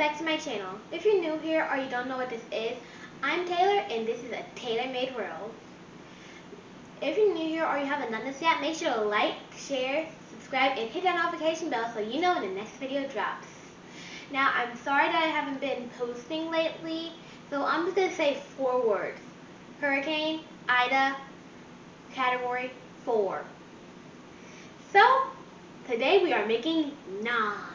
back to my channel. If you're new here or you don't know what this is, I'm Taylor and this is a tailor-made world. If you're new here or you haven't done this yet, make sure to like, share, subscribe, and hit that notification bell so you know when the next video drops. Now, I'm sorry that I haven't been posting lately, so I'm just going to say 4 words. Hurricane, Ida, category 4. So, today we are making naan,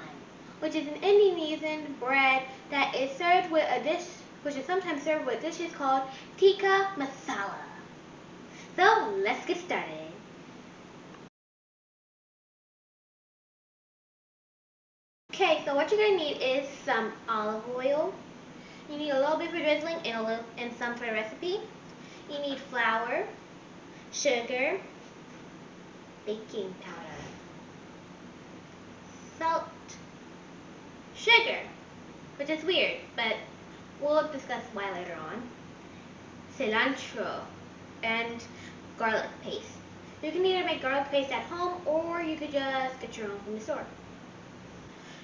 which is an Indonesian bread that is served with a dish, which is sometimes served with dishes called tikka masala. So, let's get started. Okay, so what you're going to need is some olive oil. You need a little bit for drizzling and some for the recipe. You need flour, sugar, baking powder, salt, sugar, which is weird, but we'll discuss why later on, cilantro, and garlic paste. You can either make garlic paste at home or you could just get your own from the store.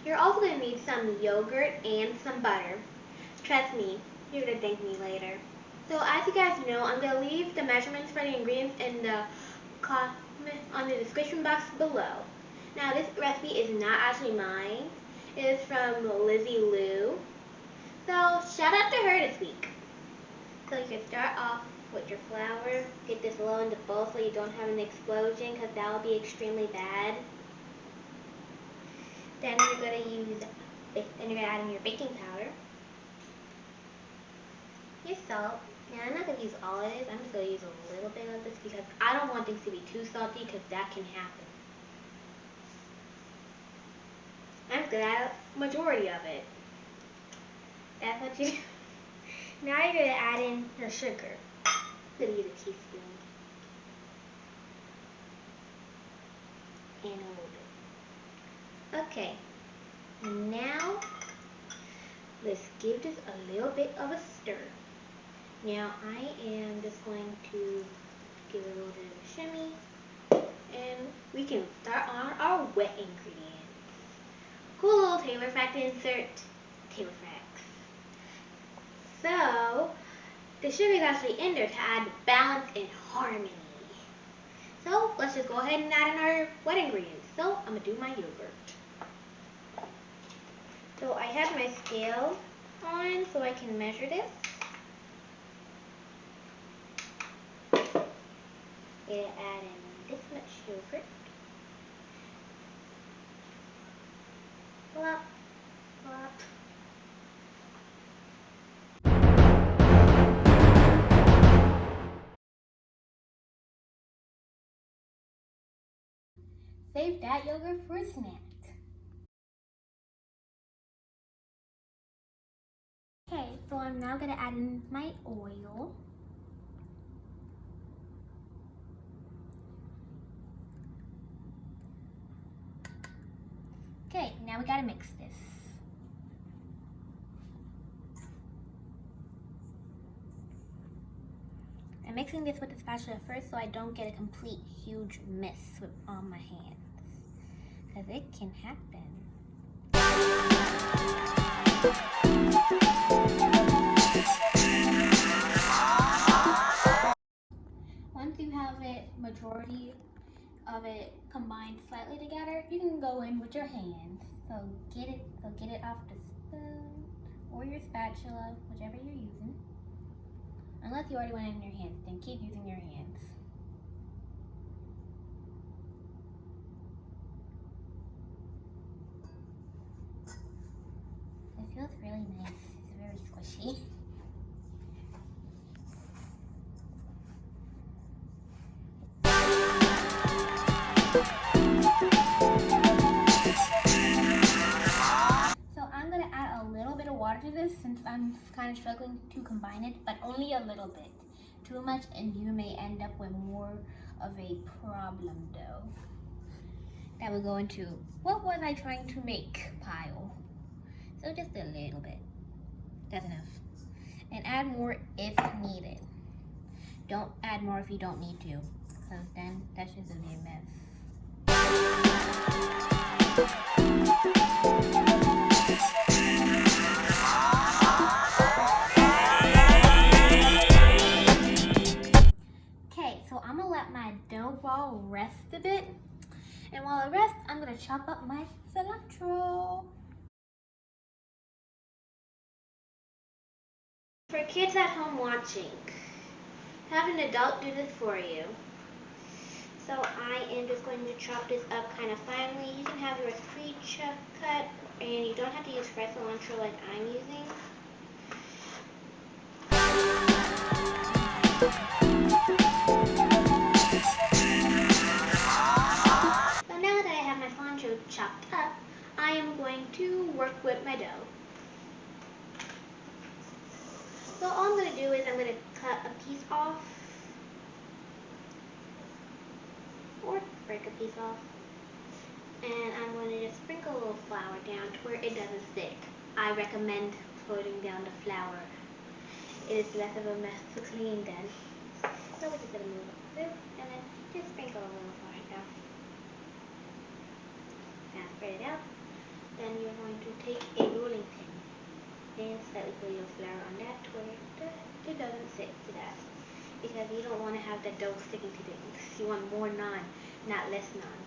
You're also going to need some yogurt and some butter. Trust me, you're going to thank me later. So as you guys know, I'm going to leave the measurements for the ingredients in the comment on the description box below. Now this recipe is not actually mine. It is from Lizzie Lou. So shout out to her this week. So you can start off with your flour. Get this low in the bowl so you don't have an explosion, because that will be extremely bad. Then you're going to add in your baking powder, your salt. Now I'm not going to use all of this. I'm just going to use a little bit of this because I don't want things to be too salty, because that can happen. I'm just going to add a majority of it. That's what you do. Now you're going to add in your sugar. I'm going to use a teaspoon. And a little bit. Okay. Now, let's give this a little bit of a stir. Now, I am just going to give it a little bit of a shimmy. And we can start on our wet ingredients. Cool little Taylor fact to insert Taylor facts. So, the sugar is actually in there to add balance and harmony. So, let's just go ahead and add in our wet ingredients. So, I'm going to do my yogurt. So, I have my scale on so I can measure this. I'm going to add in this much yogurt. Plop, plop. Save that yogurt for a snack. Okay, so I'm now going to add in my oil. Okay, now we got to mix this. I'm mixing this with the spatula first so I don't get a complete huge mess on my hands, because it can happen. Once you have it, majority of it combined slightly together, you can go in with your hands. So get it off the spoon or your spatula, whichever you're using. Unless you already went in your hands, then keep using your hands. It feels really nice. It's very squishy. So I'm going to add a little bit of water to this since I'm kind of struggling to combine it, but only a little bit. Too much and you may end up with more of a problem dough. That will go into what was I trying to make pile. So just a little bit. That's enough. And add more if needed. Don't add more if you don't need to, because then that's just going to be a mess. go while I rest a bit. And while I rest, I'm gonna chop up my cilantro. For kids at home watching, have an adult do this for you. So I am just going to chop this up kind of finely. You can have yours pre-cut, and you don't have to use fresh cilantro like I'm using. So now that I have my cilantro chopped up, I am going to work with my dough. So all I'm going to do is I'm going to cut a piece off, or break a piece off, and I'm going to just sprinkle a little flour down to where it doesn't stick. I recommend floating down the flour. It is less of a mess to clean then. So we're just going to move this and then just sprinkle a little flour down. Now spread it out. Then you're going to take a rolling pin and slightly put your flour on that to where it doesn't stick to that. Because you don't want to have the dough sticking to things. You want more naan, not less naan.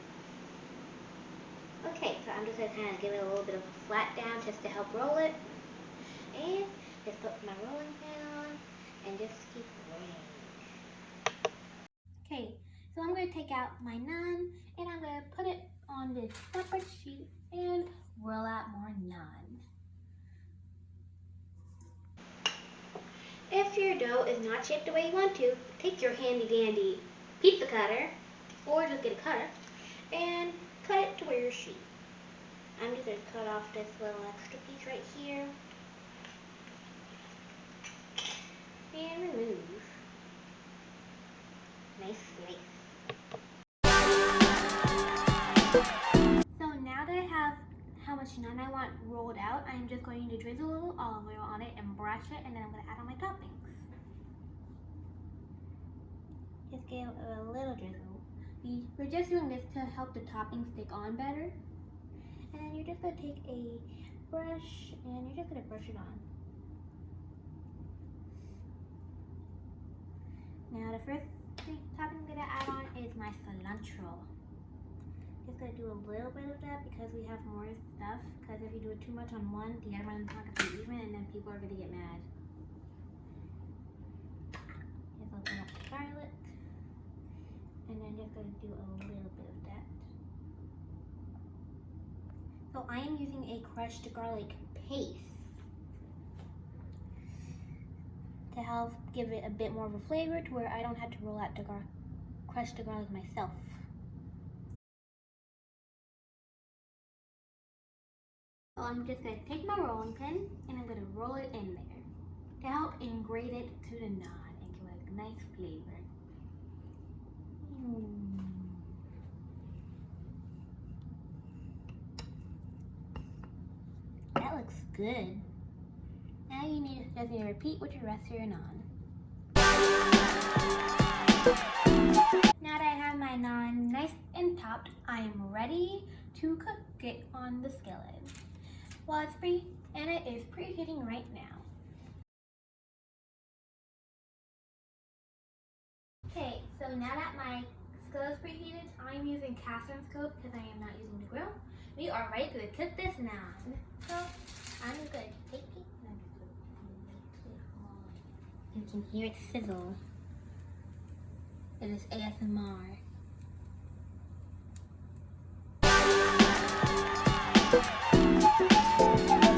Okay, so I'm just going to kind of give it a little bit of a flat down just to help roll it. And just put my rolling pin on and just keep rolling. Okay, so I'm going to take out my naan and I'm going to put it on this separate sheet and roll out more naan. If your dough is not shaped the way you want to, take your handy dandy pizza cutter or just get a cutter and cut it to where your sheet. I'm just going to cut off this little extra piece right here and remove. Nice slice. So now that I have how much naan I want rolled out, I'm just going to drizzle a little olive oil on it and brush it, and then I'm going to add on my toppings. Just give a little drizzle. We're just doing this to help the toppings stick on better. And then you're just going to take a brush and you're just going to brush it on. Now the first topping I'm going to add on is my cilantro. Just going to do a little bit of that because we have more stuff. Because if you do it too much on one, the other one's not going to be even and then people are going to get mad. Just open up the garlic. And then just going to do a little bit of that. So I am using a crushed garlic paste to help give it a bit more of a flavor to where I don't have to roll out the crush the garlic myself. So I'm just going to take my rolling pin and I'm going to roll it in there to help ingrate it to the naan and give it a nice flavor. That looks good. Now you just need to repeat with the rest of your naan. Now that I have my naan nice and topped, I am ready to cook it on the skillet. Well, it is preheating right now. Okay, so now that my skillet is preheated, I'm using cast iron skillet because I am not using the grill. We are ready to cook this naan. So I'm just going to take it and you can hear it sizzle. It is ASMR.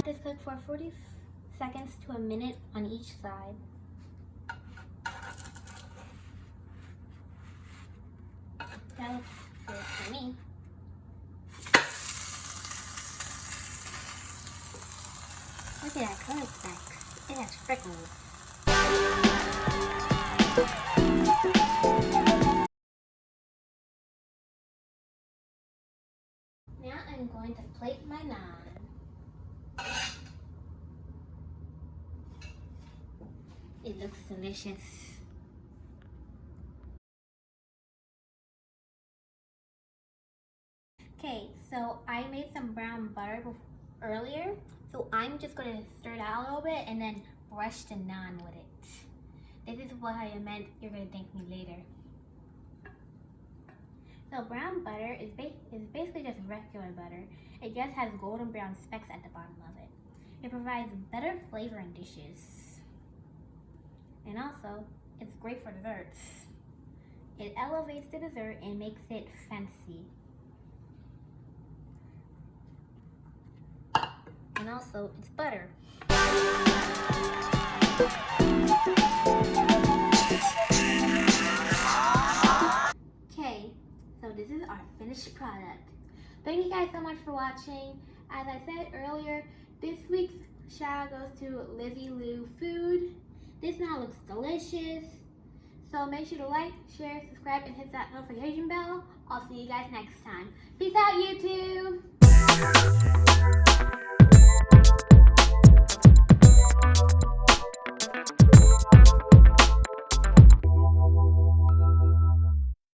Just cook for 40 seconds to a minute on each side. That looks good for me. Look at that color specks. It has freckles. Now I'm going to plate my naan. It looks delicious. Okay, so I made some brown butter earlier, so I'm just going to stir it out a little bit and then brush the naan with it. This is what I meant you're going to thank me later. So brown butter is basically just regular butter. It just has golden brown specks at the bottom of it. It provides better flavor in dishes. And also, it's great for desserts. It elevates the dessert and makes it fancy. And also, it's butter. Okay, so this is our finished product. Thank you guys so much for watching. As I said earlier, this week's shout out goes to Lizzie Lou Food. This now looks delicious. So make sure to like, share, subscribe, and hit that notification bell. I'll see you guys next time. Peace out, YouTube!